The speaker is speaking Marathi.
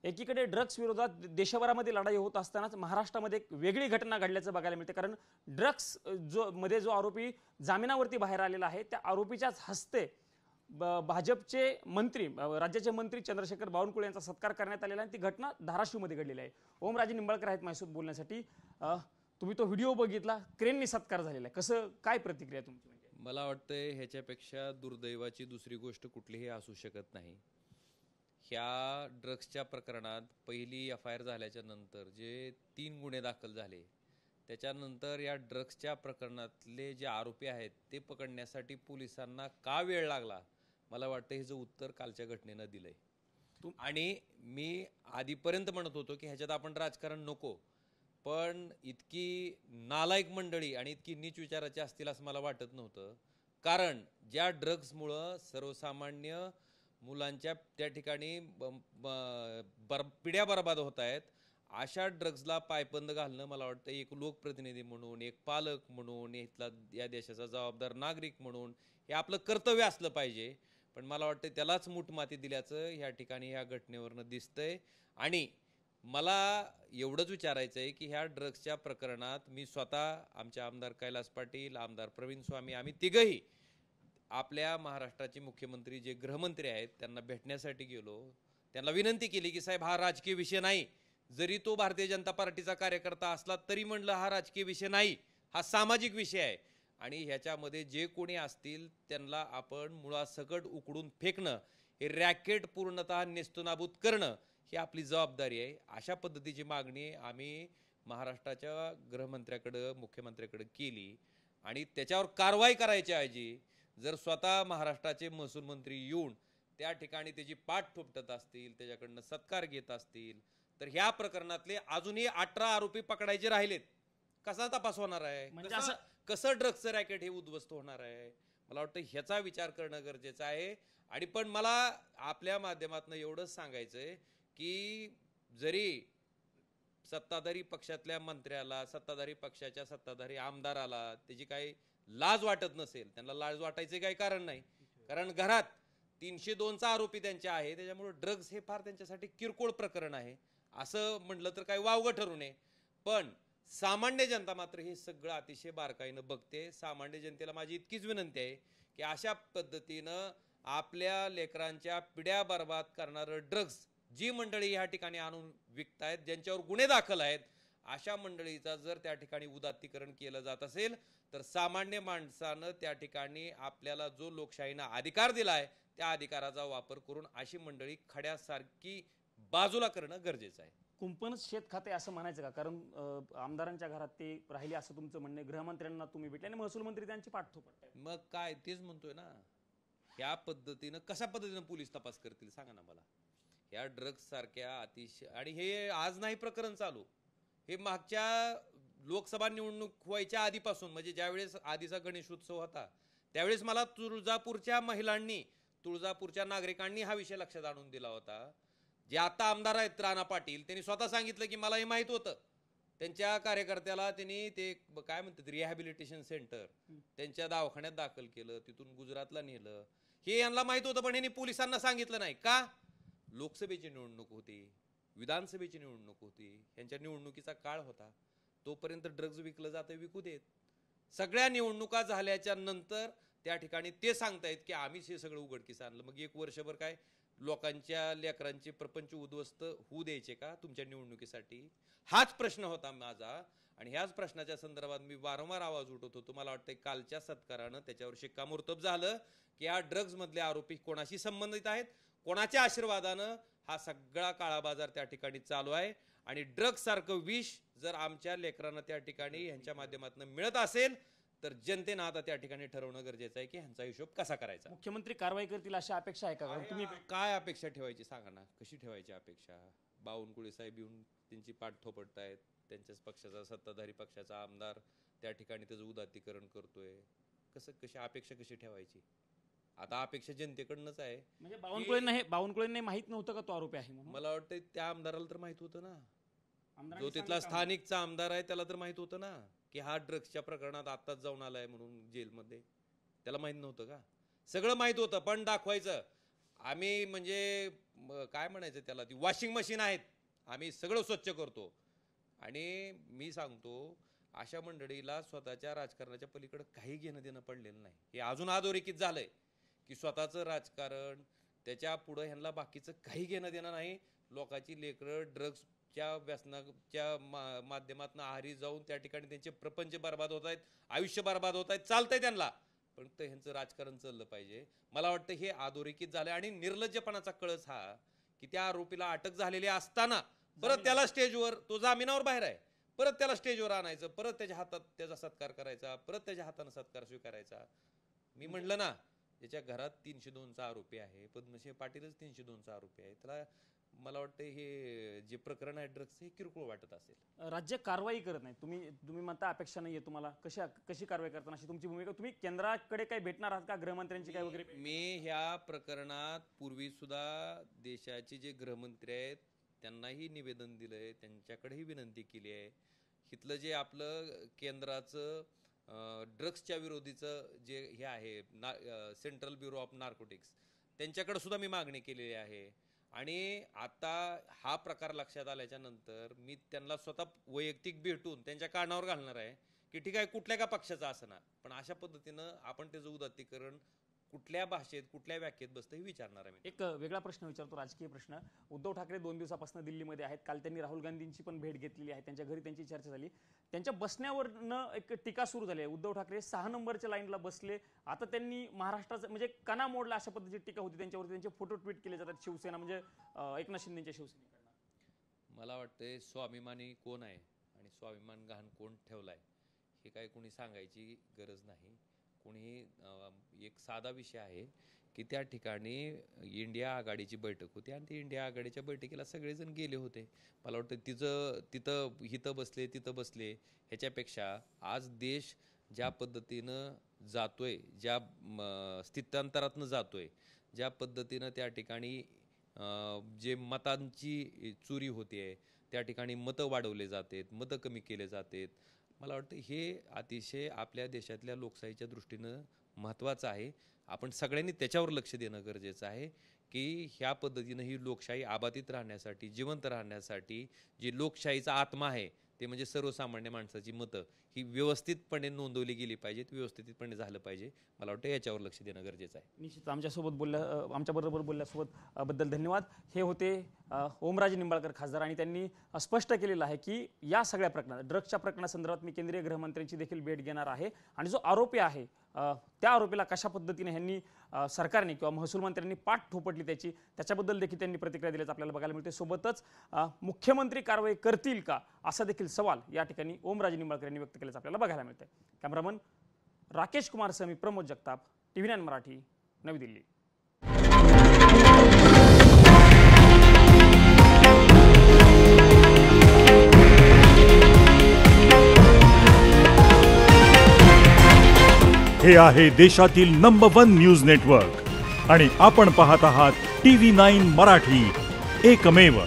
एकीकडे ड्रग्स विरोधात देशभरामध्ये लढाई होत असतानाच महाराष्ट्रामध्ये एक वेगळी घटना घडल्याचं बघायला मिळते। कारण ड्रग्स जो आरोपी जामिनावरती बाहेर आलेला आहे त्या आरोपीच्याच हस्ते भाजपचे मंत्री राज्याचे मंत्री चंद्रशेखर बावनकुळे यांचा सत्कार करण्यात आलेला आहे। ती घटना धाराशिवमध्ये घडलेली आहे। ओमराजे निंबाळकर आहेत माझ्यासोबत बोलण्यासाठी। तुम्ही तो व्हिडिओ बघितला, क्रेननी सत्कार झालेला आहे, कसं काय प्रतिक्रिया तुमची? मला वाटतंय ह्याच्यापेक्षा दुर्दैवाची दुसरी गोष्ट कुठलीही असू शकत नाही। ह्या ड्रग्सच्या प्रकरणात पहिली FIR झाल्याच्या नंतर जे 3 गुन्हे दाखल झाले, त्याच्यानंतर या ड्रग्सच्या प्रकरणातले जे आरोपी आहेत ते पकडण्यासाठी पोलिसांना का वेळ लागला, मला वाटतं ह्याचं उत्तर कालच्या घटनेनं दिलंय। आणि मी आधीपर्यंत म्हणत होतो की ह्याच्यात आपण राजकारण नको, पण इतकी नालायक मंडळी आणि इतकी नीच विचाराची असतील असं मला वाटत नव्हतं। कारण ज्या ड्रग्समुळं सर्वसामान्य मुलांच्या त्या ठिकाणी पिढ्या बरबाद होत आहेत, अशा ड्रग्सला पायबंद घालणं मला वाटतं एक लोकप्रतिनिधी म्हणून, एक पालक म्हणून, इथला या देशाचा जबाबदार नागरिक म्हणून हे आपलं कर्तव्य असलं पाहिजे। पण मला वाटतं त्यालाच मूठमाती दिल्याचं ह्या ठिकाणी ह्या घटनेवरनं दिसतंय। आणि मला एवढंच विचारायचं आहे की ह्या ड्रग्सच्या प्रकरणात मी स्वतः, आमचे आमदार कैलास पाटील, आमदार प्रवीण स्वामी, आम्ही तिघही आपल्या महाराष्ट्राचे मुख्यमंत्री जे गृहमंत्री आहेत त्यांना भेटण्यासाठी गेलो। त्यांना विनंती केली की साहेब हा राजकीय विषय नाही, जरी तो भारतीय जनता पार्टीचा कार्यकर्ता असला तरी म्हणलं हा राजकीय विषय नाही, हा सामाजिक विषय आहे आणि ह्याच्यामध्ये जे कोणी असतील त्यांना आपण मुळासकट उकडून फेकणं, हे रॅकेट पूर्णतः नेस्तनाबूत करणं ही आपली जबाबदारी आहे। अशा पद्धतीची मागणी आम्ही महाराष्ट्राच्या गृहमंत्र्याकडे, मुख्यमंत्र्याकडे केली आणि त्याच्यावर कारवाई करायच्या ऐवजी जर स्वतः महाराष्ट्राचे महसूल मंत्री येऊन त्या ठिकाणी त्याची पाठ थोपटत असतील, त्याच्याकडनं सत्कार घेत असतील, तर ह्या प्रकरणातले अजूनही 18 आरोपी पकडायचे राहिलेत, कसा तपास होणार आहे? म्हणजे कसं ड्रग्सचं रॅकेट हे उद्ध्वस्त होणार आहे? मला वाटतं ह्याचा विचार करणं गरजेचं आहे। आणि पण मला आपल्या माध्यमातून एवढंच सांगायचं आहे की जरी सत्ताधारी पक्षातल्या मंत्र्याला, सत्ताधारी पक्षाच्या सत्ताधारी आमदाराला त्याची काही लाज वाटत नसेल, त्यांना लाज वाटायचे काही कारण नाही। कारण घरात 302चा आरोपी त्यांच्या आहे, त्याच्यामुळे ड्रग्स हे फार त्यांच्यासाठी किरकोळ प्रकरण आहे असं म्हटलं तर काही वावगं ठरू नये। पण सामान्य जनता मात्र हे सगळं अतिशय बारकाईनं बघते। सामान्य जनतेला माझी इतकीच विनंती आहे की अशा पद्धतीनं आपल्या लेकरांच्या पिढ्या बर्बाद करणारं ड्रग्स जी मंडळी ह्या ठिकाणी आणून विकतायत, ज्यांच्यावर गुन्हे दाखल आहेत, अशा मंडळीचा जर त्या ठिकाणी उदात्तीकरण केलं जात असेल तर सामान्य माणसानं त्या ठिकाणी आपल्याला जो लोकशाहीनं अधिकार दिलाय त्या अधिकाराचा वापर करून अशी मंडळी खड्यासारखी बाजूला करणं गरजेचं आहे। कुंपणच शेत खाते असं म्हणायचं का? कारण आमदारांच्या घरात ते राहिले असं तुमचं म्हणणं आहे, गृहमंत्र्यांना तुम्ही भेटले आणि महसूल मंत्री त्यांची पाठ थोपटतायत। मग काय तेच म्हणतोय ना, ह्या पद्धतीनं कशा पद्धतीनं पोलीस तपास करतील सांगा ना मला? ह्या ड्रग्स सारख्या अतिशय, आणि हे आज नाही प्रकरण चालू, हे मागच्या लोकसभा निवडणूक व्हायच्या आधीपासून, म्हणजे ज्यावेळेस आधीचा गणेश उत्सव होता त्यावेळेस मला तुळजापूरच्या महिलांनी, तुळजापूरच्या नागरिकांनी हा विषय लक्षात आणून दिला होता। जे आता आमदार आहेत राणा पाटील, त्यांनी स्वतः सांगितलं की मला हे माहित होतं, त्यांच्या कार्यकर्त्याला त्यांनी ते काय म्हणतात रिहॅबिलिटेशन सेंटर त्यांच्या दवाखान्यात दाखल केलं, तिथून गुजरातला नेलं, हे यांना माहित होतं पण यांनी पोलिसांना सांगितलं नाही का? लोकसभेची निवडणूक होती, विधानसभेची निवडणूक होती, यांच्या निवडणुकीचा काळ होता, तोपर्यंत ड्रग्ज विकलं जातं, विकू देत। सगळ्या निवडणुका झाल्याच्या नंतर त्या ठिकाणी ते सांगतायत की आम्हीच हे सगळं उघडकीस आणलं। मग एक वर्षभर काय लोकांच्या लेकरांचे प्रपंच उद्ध्वस्त होऊ द्यायचे का तुमच्या निवडणुकीसाठी? हाच प्रश्न होता माझा आणि ह्याच प्रश्नाच्या संदर्भात मी वारंवार आवाज उठवत होतो। मला वाटतं कालच्या सत्कारानं त्याच्यावर शिक्कामोर्तब झालं की या ड्रग्ज मधले आरोपी कोणाशी संबंधित आहेत, कोणाच्या आशीर्वादानं हा सगळा काळा बाजार त्या ठिकाणी चालू आहे। आणि ड्रग्स सारखं विष जर आमच्या लेकरांना त्या ठिकाणी ह्यांच्या माध्यमातून मिळत असेल तर जनतेनं आता त्या ठिकाणी ठरवणं गरजेचं आहे की ह्यांचा हिशोब कसा करायचा। मुख्यमंत्री कारवाई करतील अशी अपेक्षा आहे का? तुम्ही काय अपेक्षा ठेवायची सांगा ना, कशी ठेवायची अपेक्षा? बावनकुळे साहेब येऊन त्यांची पाठ थोपटतायत, त्यांच्याच पक्षाचा सत्ताधारी पक्षाचा आमदार त्या ठिकाणी त्याचं उदात्तीकरण करतोय, कशी अपेक्षा कशी ठेवायची? आता अपेक्षा जनतेकडनंच आहे। म्हणजे बावनकुळेंना माहित नव्हतं का तो आरोपी आहे म्हणून? मला वाटतं त्या आमदाराला तर माहित होतं ना, जो तिथला स्थानिकचा आमदार आहे त्याला तर माहित होतं ना की हा ड्रग्सच्या प्रकरणात आत्ताच जाऊन आलाय म्हणून जेलमध्ये, त्याला माहित नव्हतं का? सगळं माहित होतं पण दाखवायचं। आम्ही म्हणजे काय म्हणायचं त्याला, ती वॉशिंग मशीन आहेत, आम्ही सगळं स्वच्छ करतो. आणि मी सांगतो अशा मंडळीला स्वतःच्या राजकारणाच्या पलीकडे काही घेणं देणं पडलेलं नाही. हे अजून अधोरेखित झालंय की स्वतःचं राजकारण त्याच्या पुढं ह्यांना बाकीचं काही घेणं देणं नाही. लोकांची लेकरं ड्रग्सच्या व्यसनाच्या माध्यमातून आहारी जाऊन त्या ठिकाणी त्यांचे प्रपंच बर्बाद होत आहेत, आयुष्य बर्बाद होत आहेत, चालतंय त्यांना, पण ते ह्यांचं राजकारण चाललं पाहिजे. मला वाटतं हे अधोरेखित झालं. आणि निर्लज्जपणाचा कळस हा की त्या आरोपीला अटक झालेली असताना परत त्याला स्टेजवर, तो जामिनावर बाहेर आहे, परत त्याला स्टेजवर आणायचं, परत त्याच्या हातात त्याचा सत्कार करायचा, परत त्याच्या हाताने सत्कार स्वीकारायचा. मी म्हणलं ना, ज्याच्या घरात 302चा आरोपी आहे, पद्मसिंह पाटीलच 302चा आरोपी आहे, त्याला मला वाटतं हे जे प्रकरण आहे ड्रग्सचं हे किरकोळ वाटत असेल. राज्य कारवाई करत नाही, तुम्ही म्हणता अपेक्षा नाहीये तुम्हाला, कशी कारवाई करताना अशी तुमची भूमिका, तुम्ही केंद्राकडे काही भेटणार आहात का, गृहमंत्र्यांची काय वगैरे? मी ह्या प्रकरणात पूर्वी सुद्धा देशाचे जे गृहमंत्री आहेत त्यांनाही निवेदन दिलंय, त्यांच्याकडेही विनंती केली आहे. इथलं जे आपलं केंद्राचं ड्रग्सच्या विरोधीचं जे हे आहे सेंट्रल ब्युरो ऑफ नार्कोटिक्स, त्यांच्याकडे सुद्धा मी मागणी केलेली आहे. आणि आता हा प्रकार लक्षात आल्याच्या नंतर मी त्यांना स्वतः वैयक्तिक भेटून त्यांच्या कानावर घालणार आहे की ठीक आहे, कुठल्या का पक्षाचा असणार, पण अशा पद्धतीनं आपण त्याचं उदात्तीकरण कुठल्या भाषेत कुठल्या व्याख्येत बसतं हे विचारणार आहे. एक वेगळा प्रश्न विचारतो, राजकीय प्रश्न. उद्धव ठाकरे 2 दिवसापासून दिल्लीमध्ये आहेत. काल त्यांनी राहुल गांधींची पण भेट घेतलेली आहे, त्यांच्या घरी त्यांची चर्चा झाली. त्यांच्या बसण्यावरनं एक टीका सुरू झाली आहे. उद्धव ठाकरे 6 नंबरच्या लाईनला बसले, आता त्यांनी महाराष्ट्राचं म्हणजे कणा मोडला अशा पद्धतीची टीका होती त्यांच्यावरती. त्यांचे फोटो ट्विट केले जातात शिवसेना म्हणजे एकनाथ शिंदेच्या शिवसेनेकडनं. मला वाटतंय स्वाभिमानी कोण आहे आणि स्वाभिमान गहाण कोण ठेवलाय हे काय कोणी सांगायची गरज नाही. कोणी एक साधा विषय आहे की त्या ठिकाणी इंडिया आघाडीची बैठक होती आणि ती इंडिया आघाडीच्या बैठकीला सगळेजण गेले होते. मला वाटतं इथं बसले तिथं बसले ह्याच्यापेक्षा आज देश ज्या पद्धतीनं जातोय, ज्या स्थित्यांतरातनं जातोय, ज्या पद्धतीनं त्या ठिकाणी जे मतांची चोरी होते, त्या ठिकाणी मतं वाढवले जातात, मतं कमी केले जातात, मला वाटतं हे अतिशय आपल्या देशातल्या लोकशाहीच्या दृष्टीनं महत्त्वाचं आहे. आपण सगळ्यांनी त्याच्यावर लक्ष देणं गरजेचं आहे की ह्या पद्धतीनं ही लोकशाही अबाधित राहण्यासाठी, जिवंत राहण्यासाठी जी लोकशाहीचा आत्मा आहे ते म्हणजे सर्वसामान्य माणसाची मतं ही व्यवस्थितपणे नोंदवली गेली पाहिजेत, व्यवस्थितपणे झालं पाहिजे. मला वाटतं याच्यावर लक्ष देणं गरजेचं आहे. निश्चित आमच्याबरोबर बोलल्यासोबत बद्दल धन्यवाद. हे होते ओमराजे निंबाळकर खासदार आणि त्यांनी स्पष्ट केलेलं आहे की या सगळ्या प्रकरणात, ड्रग्सच्या प्रकरणासंदर्भात मी केंद्रीय गृहमंत्र्यांची देखील भेट घेणार आहे आणि जो आरोपी आहे त्या आरोपीला कशा पद्धतीने ह्यांनी सरकारने किंवा महसूल मंत्र्यांनी पाठ थोपटली त्याच्याबद्दल देखील त्यांनी प्रतिक्रिया दिल्याचं आपल्याला बघायला मिळते. सोबतच मुख्यमंत्री कारवाई करतील का असा देखील सवाल या ठिकाणी ओमराजे निंबाळकर यांनी व्यक्त केल्याचं आपल्याला बघायला मिळते. कॅमेरामन राकेश कुमार सह मी प्रमोद जगताप, TV9 मराठी, नवी दिल्ली. हे आहे देशातील नंबर 1 न्यूज नेटवर्क आणि आपण पाहत आहात TV9 मराठी, एकमेव.